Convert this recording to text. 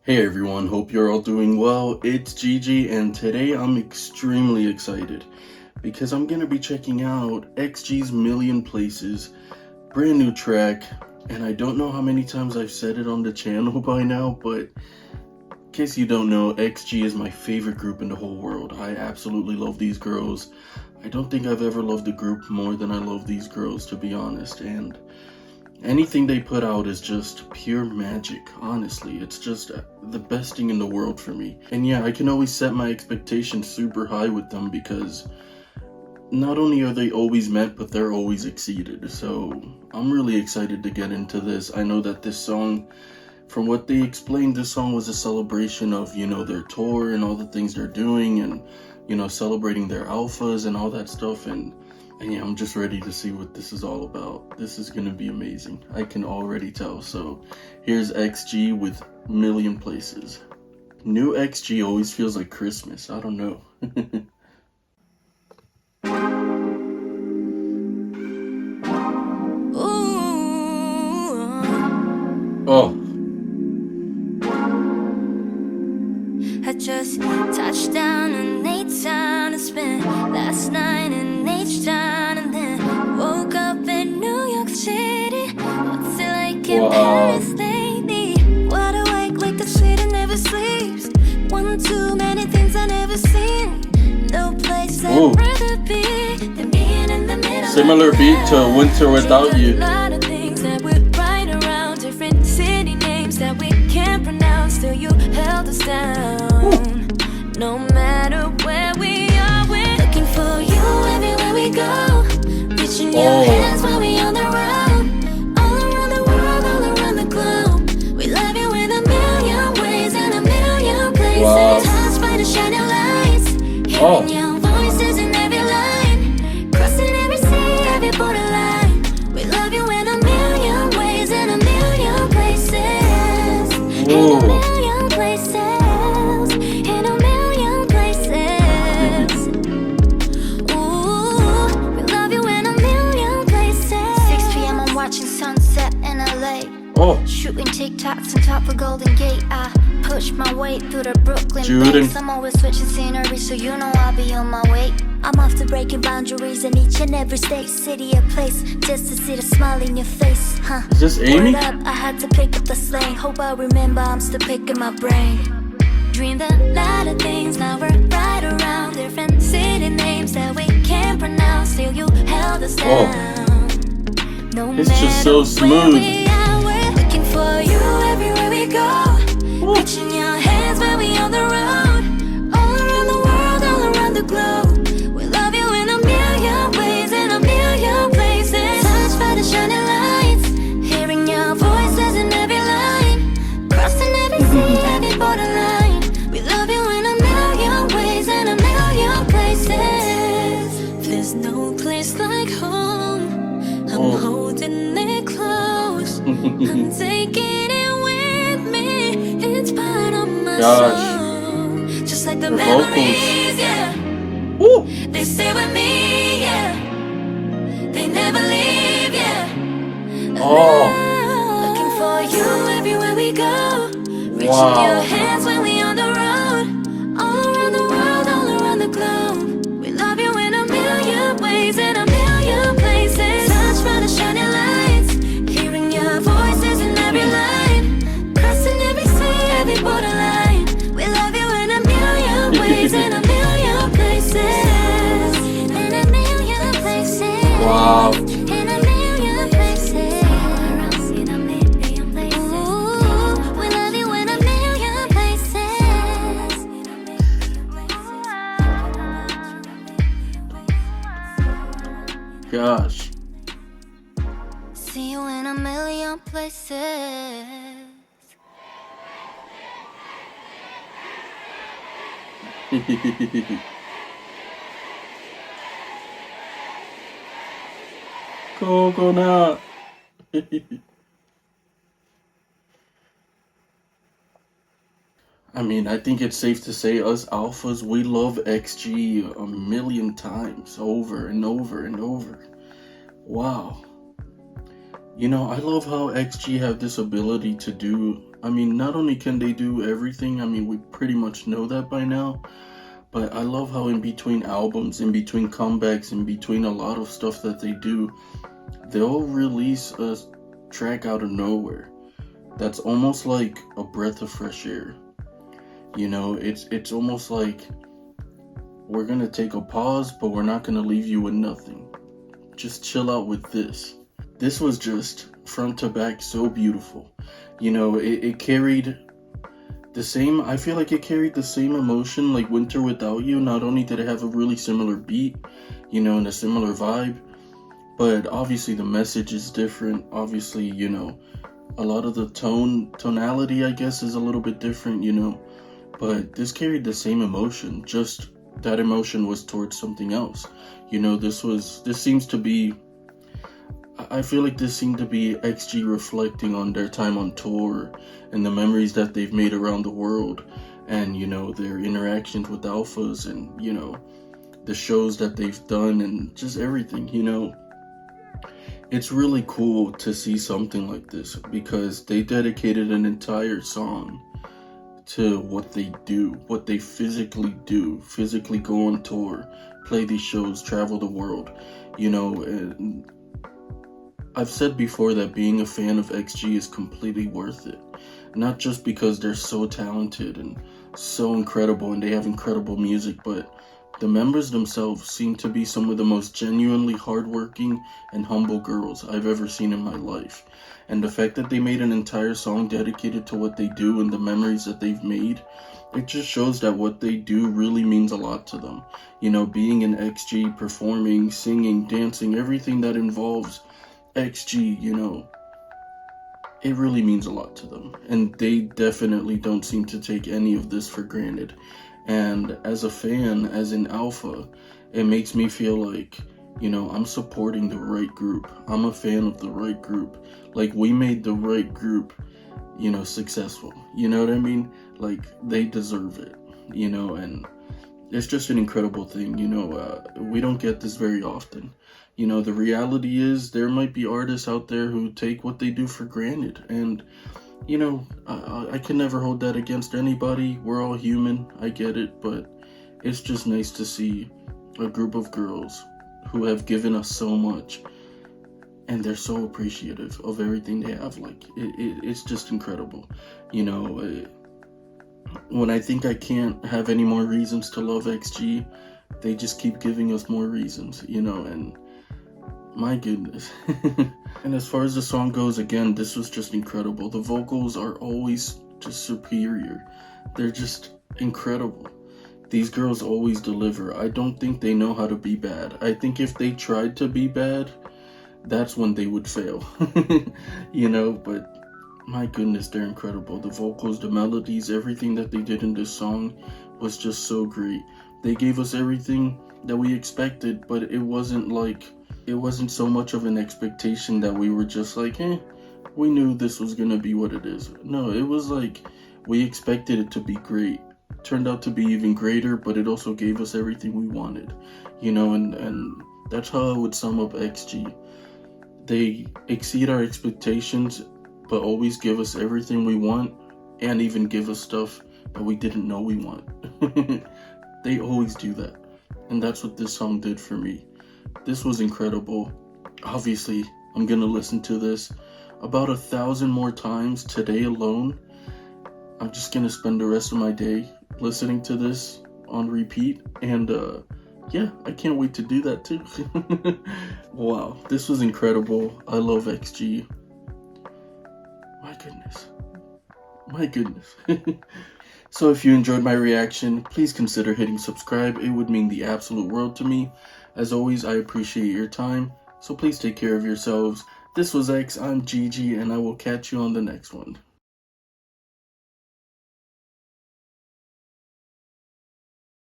Hey everyone, hope you're all doing well. It's Gigi and today I'm extremely excited because I'm going to be checking out XG's Million Places, brand new track, and I don't know how many times I've said it on the channel by now, but in case you don't know, XG is my favorite group in the whole world. I absolutely love these girls. I don't think I've ever loved a group more than I love these girls, to be honest, and anything they put out is just pure magic, honestly. It's just the best thing in the world for me. And yeah, I can always set my expectations super high with them because not only are they always met, but they're always exceeded. So I'm really excited to get into this. I know that this song, from what they explained, this song was a celebration of, their tour and all the things they're doing and, celebrating their alphas and all that stuff. And yeah, I'm just ready to see what this is all about. This is gonna be amazing. I can already tell. So here's XG with Million Places. New XG always feels like Christmas. I don't know. Oh. I just touched down in H-Town and spent last night in H-Town and then woke up in New York City. What's it like in Paris lately? Wide awake like the city never sleeps. One too many things I never seen. No place I'd rather be than being in the middle. Similar beat to Winter Without You. A lot of things that would right around, different city names that we can't pronounce. Still you held us down. No matter where we are, we're looking for you everywhere we go. Reaching your hands while we on the road. All around the world, all around the globe. We love you in a million ways and a million places. Touched by the shining lights. Hearing your voices in every line. Crossing every sea, every borderline. We love you in a million ways and a million places. In a million places. Shooting TikToks on top of Golden Gate. I push my way through the Brooklyn banks. I'm always switching scenery, so you know I'll be on my way. I'm off to breaking boundaries in each and every state, city, or place, just to see the smile in your face. Is this Amy? Word up, I had to pick up the slang. Hope I remember, I'm still picking my brain. Dreamed a lot of things, now we're right around. Different city names that we can't pronounce. Still you held us down. No it's just so smooth. For you everywhere we go. Reaching your hands when we on the road. All around the world, all around the globe. We love you in a million ways, in a million places. Touched by the shining lights. Hearing your voices in every line. Crossing every sea, every borderline. We love you in a million ways, in a million places. There's no place like home. I'm holding it close. I'm taking it with me. It's part of my soul. Just like the memories, yeah. They stay with me, yeah. They never leave, yeah. Looking for you everywhere we go. Reaching your hands when we on the road. All around the world, all around the globe. We love you in a million ways, in a million places. Touched by the shining lights. Hearing your voices in every line. Crossing every sea, every borderline. We love you in a million ways, in a million places. In a million places. Wow. In a million places. In a million places. Ooh, we love you in a million places. Gosh. See you in a million places. Coconut. I mean, I think it's safe to say us alphas, we love XG a million times over and over and over. Wow. I love how XG have this ability to do I mean, not only can they do everything, I mean, we pretty much know that by now, but I love how in between albums, in between comebacks, in between a lot of stuff that they do, they'll release a track out of nowhere. That's almost like a breath of fresh air. You know, it's almost like we're gonna take a pause, but we're not gonna leave you with nothing. Just chill out with this. This was just front to back so beautiful. You know, it carried the same, I feel like it carried the same emotion like Winter Without You. Not only did it have a really similar beat, you know, and a similar vibe, but obviously the message is different. Obviously, you know, a lot of the tonality, I guess, is a little bit different, you know, but this carried the same emotion, just that emotion was towards something else. You know, this seems to be, I feel like this seemed to be XG reflecting on their time on tour and the memories that they've made around the world, and, you know, their interactions with alphas, and, you know, the shows that they've done, and just everything. You know, it's really cool to see something like this because they dedicated an entire song to what they do, what they physically do, physically go on tour, play these shows, travel the world, you know. And I've said before that being a fan of XG is completely worth it. Not just because they're so talented and so incredible and they have incredible music, but the members themselves seem to be some of the most genuinely hardworking and humble girls I've ever seen in my life. And the fact that they made an entire song dedicated to what they do and the memories that they've made, it just shows that what they do really means a lot to them. You know, being in XG, performing, singing, dancing, everything that involves XG, you know, it really means a lot to them. And they definitely don't seem to take any of this for granted. And as a fan, as an alpha, it makes me feel like, you know, I'm supporting the right group. I'm a fan of the right group. Like, we made the right group, you know, successful. You know what I mean? Like, they deserve it, you know, and it's just an incredible thing. You know, we don't get this very often. You know, the reality is there might be artists out there who take what they do for granted. And, you know, I can never hold that against anybody. We're all human. I get it. But it's just nice to see a group of girls who have given us so much, and they're so appreciative of everything they have. Like, it's just incredible. You know, when I think I can't have any more reasons to love XG, they just keep giving us more reasons, you know, and my goodness. And as far as the song goes, again, this was just incredible. The vocals are always just superior. They're just incredible. These girls always deliver. I don't think they know how to be bad. I think if they tried to be bad, that's when they would fail. You know, but my goodness, they're incredible. The vocals, the melodies, everything that they did in this song was just so great. They gave us everything that we expected, but it wasn't so much of an expectation that we were just like, we knew this was gonna be what it is. No, it was like we expected it to be great. Turned out to be even greater, but it also gave us everything we wanted, you know. And that's how I would sum up XG. They exceed our expectations, but always give us everything we want, and even give us stuff that we didn't know we want. They always do that, and that's what this song did for me. This was incredible. Obviously, I'm gonna listen to this about 1,000 more times today alone. I'm just gonna spend the rest of my day listening to this on repeat, and yeah, I can't wait to do that too. Wow, this was incredible. I love XG. My goodness. So if you enjoyed my reaction, please consider hitting subscribe. It would mean the absolute world to me. As always, I appreciate your time, so please take care of yourselves. This was X, I'm Gigi, and I will catch you on the next one.